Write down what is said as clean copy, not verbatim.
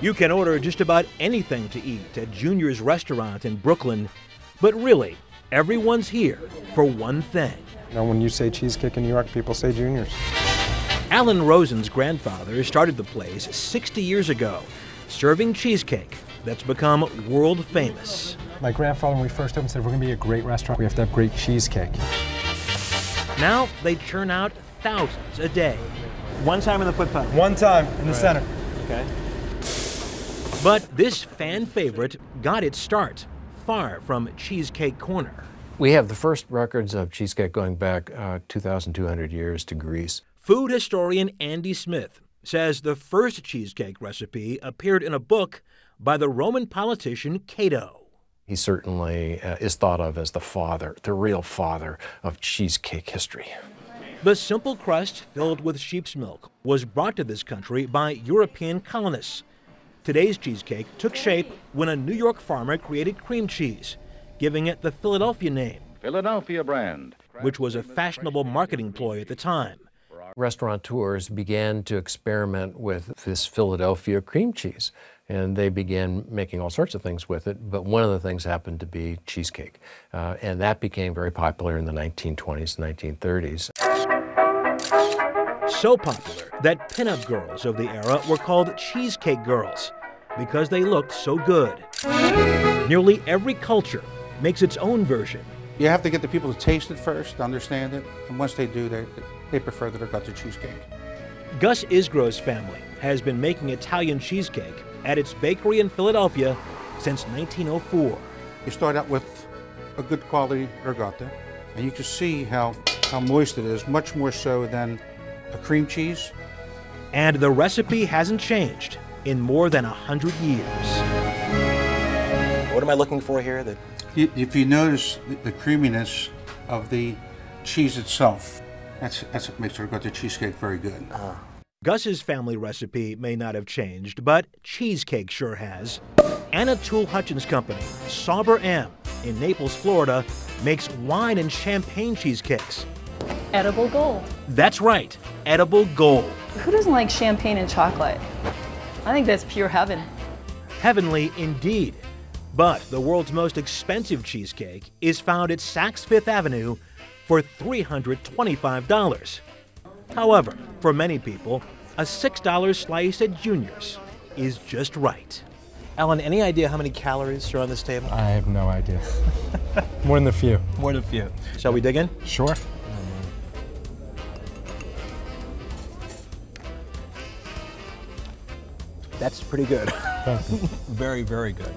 You can order just about anything to eat at Junior's restaurant in Brooklyn, but really, everyone's here for one thing. You know, when you say cheesecake in New York, people say Junior's. Alan Rosen's grandfather started the place 60 years ago, serving cheesecake that's become world famous. My grandfather, when we first opened, said, we're going to be a great restaurant. We have to have great cheesecake. Now they churn out thousands a day. One time in the foot pipe. One time in the center. Okay. But this fan favorite got its start far from Cheesecake Corner. We have the first records of cheesecake going back 2,200 years to Greece. Food historian Andy Smith says the first cheesecake recipe appeared in a book by the Roman politician Cato. He certainly is thought of as the father, the real father of cheesecake history. The simple crust filled with sheep's milk was brought to this country by European colonists. Today's cheesecake took shape when a New York farmer created cream cheese, giving it the Philadelphia name, Philadelphia brand, which was a fashionable marketing ploy at the time. Restaurateurs began to experiment with this Philadelphia cream cheese, and they began making all sorts of things with it, but one of the things happened to be cheesecake, and that became very popular in the 1920s, 1930s. So popular that pinup girls of the era were called cheesecake girls because they looked so good. Nearly every culture makes its own version. You have to get the people to taste it first, to understand it, and once they do, they prefer that it got the cheesecake. Guss Family has been making Italian cheesecake at its bakery in Philadelphia since 1904. You start out with a good quality ricotta, and you can see how moist it is, much more so than a cream cheese. And the recipe hasn't changed in more than 100 years. What am I looking for here? If you notice the creaminess of the cheese itself, that's what makes the ricotta cheesecake very good. Guss's family recipe may not have changed, but cheesecake sure has. Anna Toole Hutchins' company, Sauber Em, in Naples, Florida, makes wine and champagne cheesecakes. Edible gold. That's right, edible gold. Who doesn't like champagne and chocolate? I think that's pure heaven. Heavenly indeed. But the world's most expensive cheesecake is found at Saks Fifth Avenue for $325. However, for many people, a $6 slice at Junior's is just right. Alan, any idea how many calories are on this table? I have no idea. More than a few. More than a few. Shall we dig in? Sure. That's pretty good. Thank you. Very, very good.